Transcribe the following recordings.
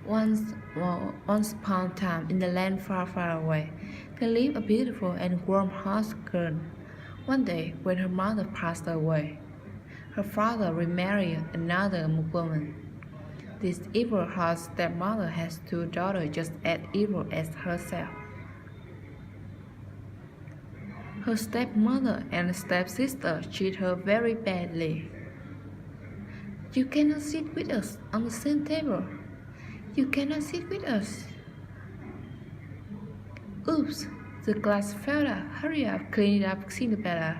Once upon a time, in the land far, far away, there lived a beautiful and warm-hearted girl. One day, when her mother passed away, her father remarried another woman. This evil-hearted stepmother has two daughters just as evil as herself. Her stepmother and stepsister treat her very badly. You cannot sit with us on the same table. You cannot sit with us. Oops, the glass fell out. Hurry up, clean it up, Cinderella.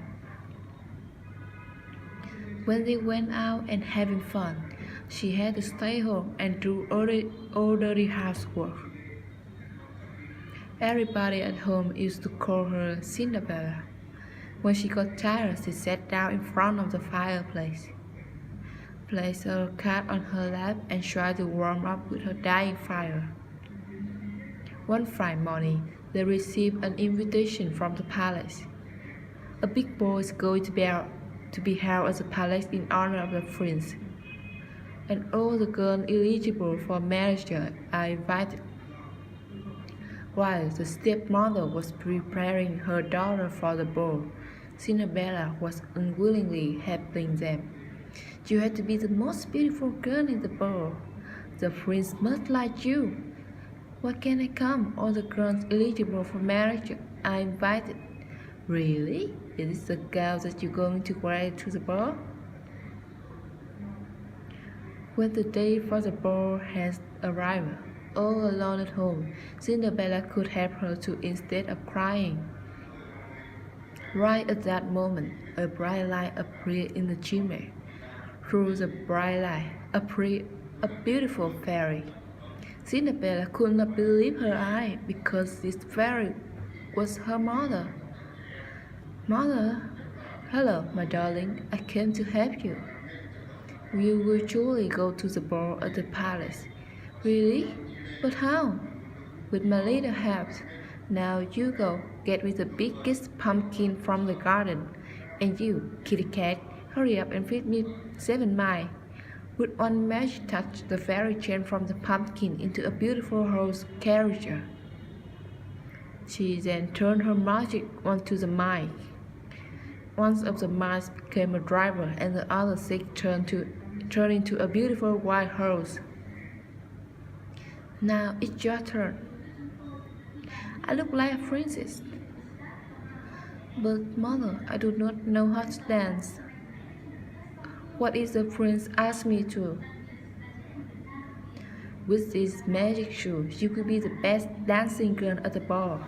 When they went out and having fun, she had to stay home and do all the housework. Everybody at home used to call her Cinderella. When she got tired, she sat down in front of the fireplace, placed her cat on her lap, and tried to warm up with her dying fire. One fine morning, they received an invitation from the palace. A big ball is going to be held at the palace in honor of the prince, and all the girls eligible for marriage are invited. While the stepmother was preparing her daughter for the ball, Cinderella was unwillingly helping them. You have to be the most beautiful girl in the ball. The prince must like you. Why can't I come? All the girls eligible for marriage are invited. Really? Is this the girl that you're going to wear to the ball? When the day for the ball has arrived, all alone at home, Cinderella could help her too instead of crying. Right at that moment, a bright light appeared in the chimney. Through the bright light appeared a beautiful fairy. Cinderella could not believe her eyes because this fairy was her mother. Mother, hello, my darling, I came to help you. We will surely go to the ball at the palace. Really? But how? With my little help. Now you go, get me the biggest pumpkin from the garden. And you, kitty cat, hurry up and feed me 7 mice. With one magic touch, the fairy changed from the pumpkin into a beautiful horse carriage. She then turned her magic onto the mice. One of the mice became a driver, and the other 6 turned into a beautiful white horse. Now it's your turn. I look like a princess. But mother, I do not know how to dance. What if the prince asks me to? With these magic shoes, you could be the best dancing girl at the ball.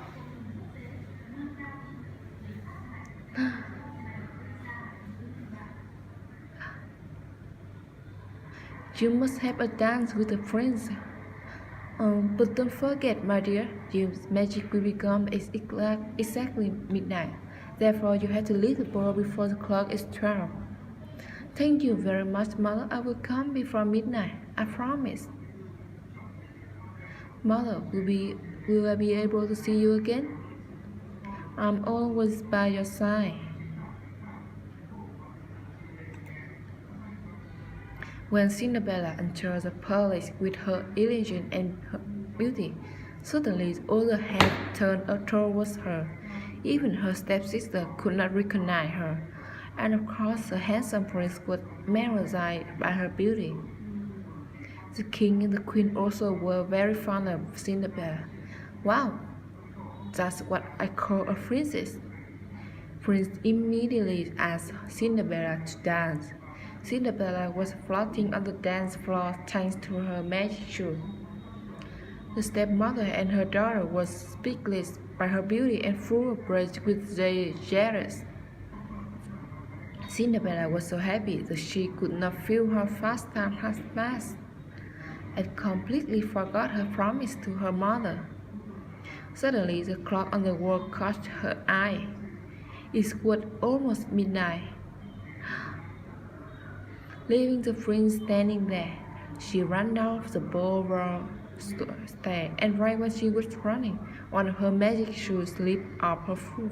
You must have a dance with the prince. But don't forget, my dear, your magic will become exactly midnight. Therefore, you have to leave the ball before the clock is 12. Thank you very much, Mother. I will come before midnight. I promise. Mother, will I be able to see you again? I'm always by your side. When Cinderella entered the palace with her elegance and her beauty, suddenly all the heads turned towards her. Even her stepsister could not recognize her, and of course the handsome prince was mesmerized by her beauty. The king and the queen also were very fond of Cinderella. Wow, that's what I call a princess. Prince immediately asked Cinderella to dance. Cinderella was floating on the dance floor thanks to her magic shoe. The stepmother and her daughter were speechless by her beauty and full of rage with their jealous. Cinderella was so happy that she could not feel how fast time had passed, and completely forgot her promise to her mother. Suddenly, the clock on the wall caught her eye. It was almost midnight. Leaving the prince standing there, she ran down the ballroom stair, and right when she was running, one of her magic shoes slipped off her foot.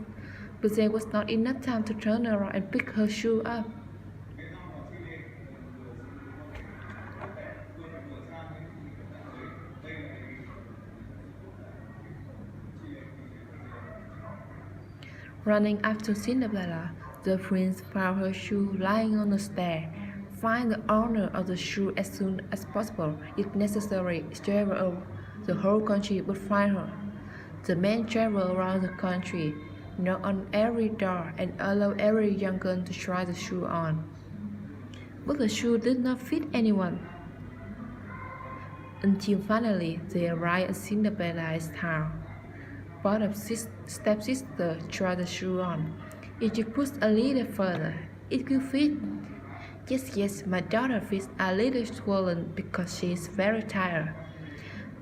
But there was not enough time to turn around and pick her shoe up. Running after Cinderella, the prince found her shoe lying on the stair. Find the owner of the shoe as soon as possible. If necessary, travel the whole country but find her. The man traveled around the country, knocked on every door, and allowed every young girl to try the shoe on. But the shoe did not fit anyone. Until finally they arrived at Cinderella's town. Both of stepsisters tried the shoe on. If you push a little further, it will fit. Yes, my daughter feet a little swollen because she is very tired.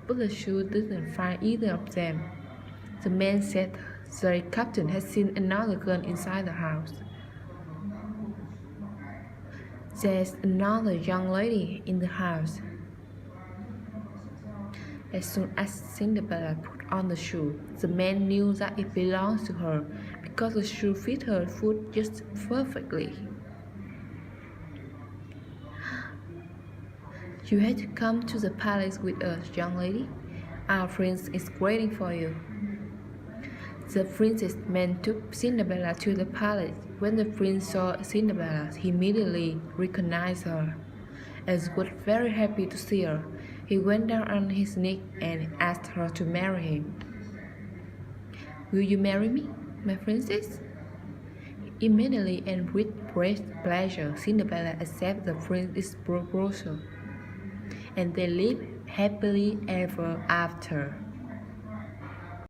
But the shoe didn't find either of them. The man said the captain had seen another girl inside the house. There's another young lady in the house. As soon as Cinderella put on the shoe, the man knew that it belonged to her because the shoe fit her foot just perfectly. You had to come to the palace with us, young lady. Our prince is waiting for you. The prince's man took Cinderella to the palace. When the prince saw Cinderella, he immediately recognized her and was very happy to see her. He went down on his knee and asked her to marry him. Will you marry me, my princess? Immediately and with great pleasure, Cinderella accepted the prince's proposal, and they lived happily ever after.